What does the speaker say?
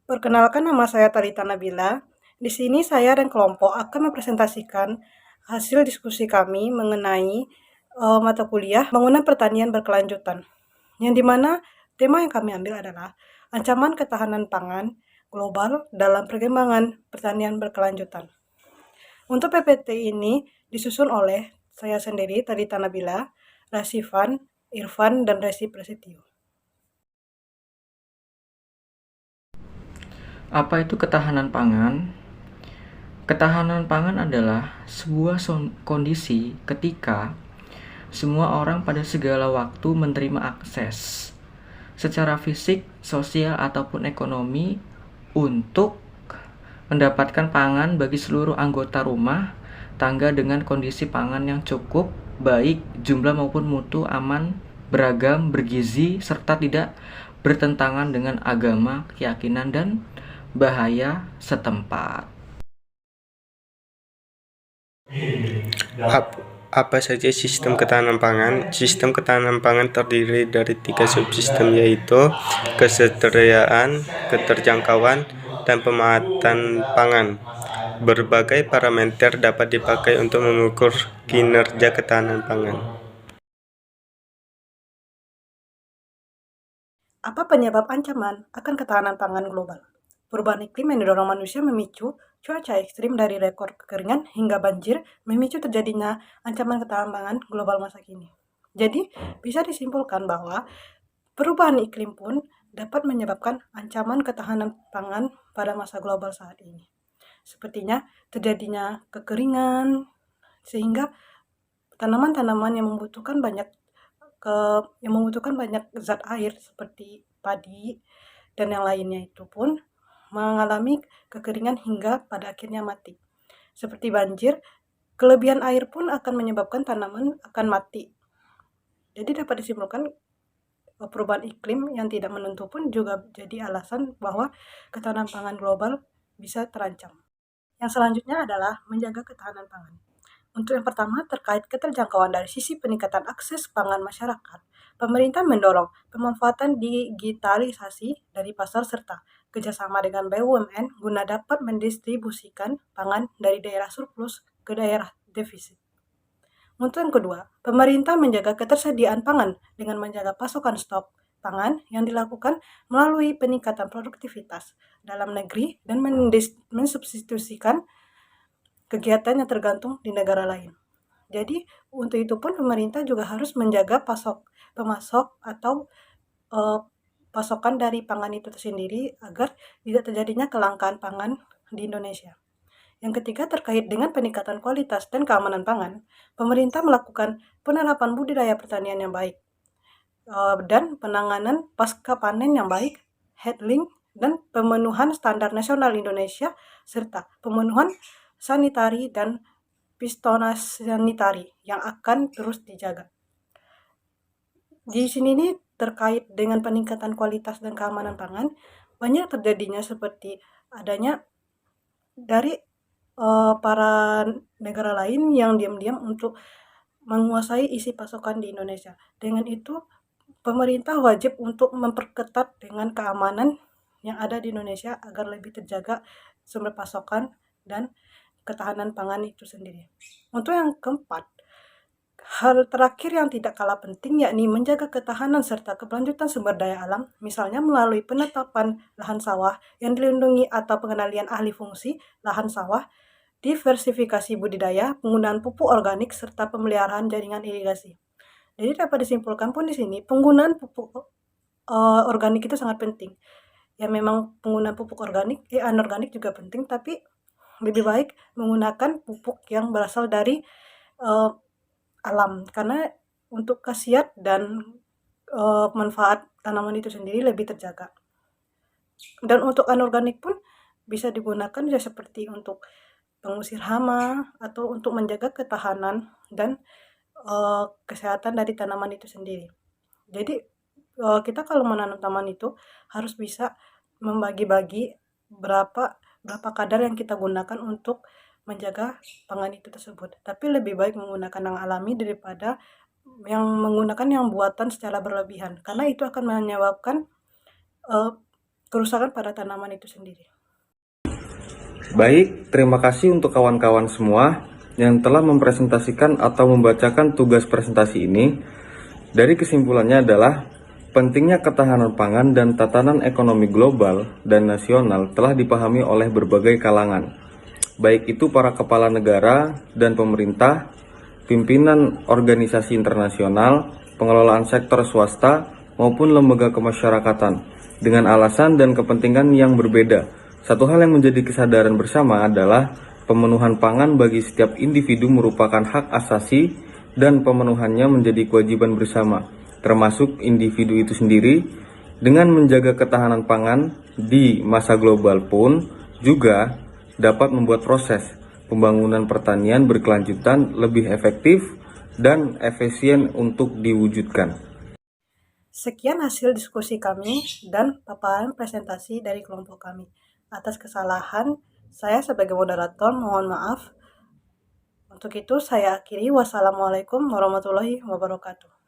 Perkenalkan, nama saya Talita Nabila. Di sini saya dan kelompok akan mempresentasikan hasil diskusi kami mengenai mata kuliah bangunan pertanian berkelanjutan. Yang dimana tema yang kami ambil adalah ancaman ketahanan pangan global dalam perkembangan pertanian berkelanjutan. Untuk PPT ini disusun oleh saya sendiri, Talita Nabila, Rasifan, Irfan, dan Resi Prasetyo. Apa itu ketahanan pangan? Ketahanan pangan adalah sebuah kondisi ketika semua orang pada segala waktu menerima akses secara fisik, sosial, ataupun ekonomi untuk mendapatkan pangan bagi seluruh anggota rumah tangga dengan kondisi pangan yang cukup, baik jumlah maupun mutu, aman, beragam, bergizi, serta tidak bertentangan dengan agama, keyakinan, dan bahaya setempat. Apa saja sistem ketahanan pangan? Sistem ketahanan pangan terdiri dari 3 subsistem, yaitu kesejahteraan, keterjangkauan, dan pemanfaatan pangan. Berbagai parameter dapat dipakai untuk mengukur kinerja ketahanan pangan. Apa penyebab ancaman akan ketahanan pangan global? Perubahan iklim yang didorong manusia memicu cuaca ekstrim dari rekor kekeringan hingga banjir, memicu terjadinya ancaman ketahanan pangan global masa kini. Jadi, bisa disimpulkan bahwa perubahan iklim pun dapat menyebabkan ancaman ketahanan pangan pada masa global saat ini. Sepertinya terjadinya kekeringan, sehingga tanaman-tanaman yang membutuhkan banyak zat air seperti padi dan yang lainnya itu pun mengalami kekeringan hingga pada akhirnya mati. Seperti banjir, kelebihan air pun akan menyebabkan tanaman akan mati. Jadi dapat disimpulkan perubahan iklim yang tidak menentu pun juga jadi alasan bahwa ketahanan pangan global bisa terancam. Yang selanjutnya adalah menjaga ketahanan pangan. Untuk yang pertama, terkait keterjangkauan dari sisi peningkatan akses pangan masyarakat, pemerintah mendorong pemanfaatan digitalisasi dari pasar serta kerjasama dengan BUMN guna dapat mendistribusikan pangan dari daerah surplus ke daerah defisit. Untuk yang kedua, pemerintah menjaga ketersediaan pangan dengan menjaga pasokan stok pangan yang dilakukan melalui peningkatan produktivitas dalam negeri dan mensubstitusikan kegiatan yang tergantung di negara lain. Jadi untuk itu pun pemerintah juga harus menjaga pemasok atau pasokan dari pangan itu sendiri agar tidak terjadinya kelangkaan pangan di Indonesia. Yang ketiga, terkait dengan peningkatan kualitas dan keamanan pangan, pemerintah melakukan penerapan budidaya pertanian yang baik dan penanganan pasca panen yang baik, handling, dan pemenuhan standar nasional Indonesia serta pemenuhan sanitari dan sanitari yang akan terus dijaga. Di sini nih terkait dengan peningkatan kualitas dan keamanan pangan, banyak terjadinya seperti adanya dari para negara lain yang diam-diam untuk menguasai isi pasokan di Indonesia. Dengan itu, pemerintah wajib untuk memperketat dengan keamanan yang ada di Indonesia agar lebih terjaga sumber pasokan dan ketahanan pangan itu sendiri. Untuk yang keempat, hal terakhir yang tidak kalah penting yakni menjaga ketahanan serta keberlanjutan sumber daya alam, misalnya melalui penetapan lahan sawah yang dilindungi atau pengendalian ahli fungsi lahan sawah, diversifikasi budidaya, penggunaan pupuk organik, serta pemeliharaan jaringan irigasi. Jadi dapat disimpulkan pun di sini penggunaan pupuk organik itu sangat penting. Ya memang penggunaan pupuk anorganik juga penting, tapi lebih baik menggunakan pupuk yang berasal dari alam, karena untuk khasiat dan manfaat tanaman itu sendiri lebih terjaga. Dan untuk anorganik pun bisa digunakan ya seperti untuk pengusir hama atau untuk menjaga ketahanan dan kesehatan dari tanaman itu sendiri. Jadi kita kalau menanam tanaman itu harus bisa membagi-bagi berapa kadar yang kita gunakan untuk menjaga pangan itu tersebut. Tapi lebih baik menggunakan yang alami daripada yang menggunakan yang buatan secara berlebihan, karena itu akan menyebabkan kerusakan pada tanaman itu sendiri. Baik, terima kasih untuk kawan-kawan semua yang telah mempresentasikan atau membacakan tugas presentasi ini. Dari kesimpulannya adalah pentingnya ketahanan pangan dan tatanan ekonomi global dan nasional telah dipahami oleh berbagai kalangan, baik itu para kepala negara dan pemerintah, pimpinan organisasi internasional, pengelolaan sektor swasta, maupun lembaga kemasyarakatan, dengan alasan dan kepentingan yang berbeda. Satu hal yang menjadi kesadaran bersama adalah pemenuhan pangan bagi setiap individu merupakan hak asasi dan pemenuhannya menjadi kewajiban bersama, termasuk individu itu sendiri. Dengan menjaga ketahanan pangan di masa global pun juga dapat membuat proses pembangunan pertanian berkelanjutan lebih efektif dan efisien untuk diwujudkan. Sekian hasil diskusi kami dan paparan presentasi dari kelompok kami. Atas kesalahan, saya sebagai moderator mohon maaf. Untuk itu saya akhiri. Wassalamualaikum warahmatullahi wabarakatuh.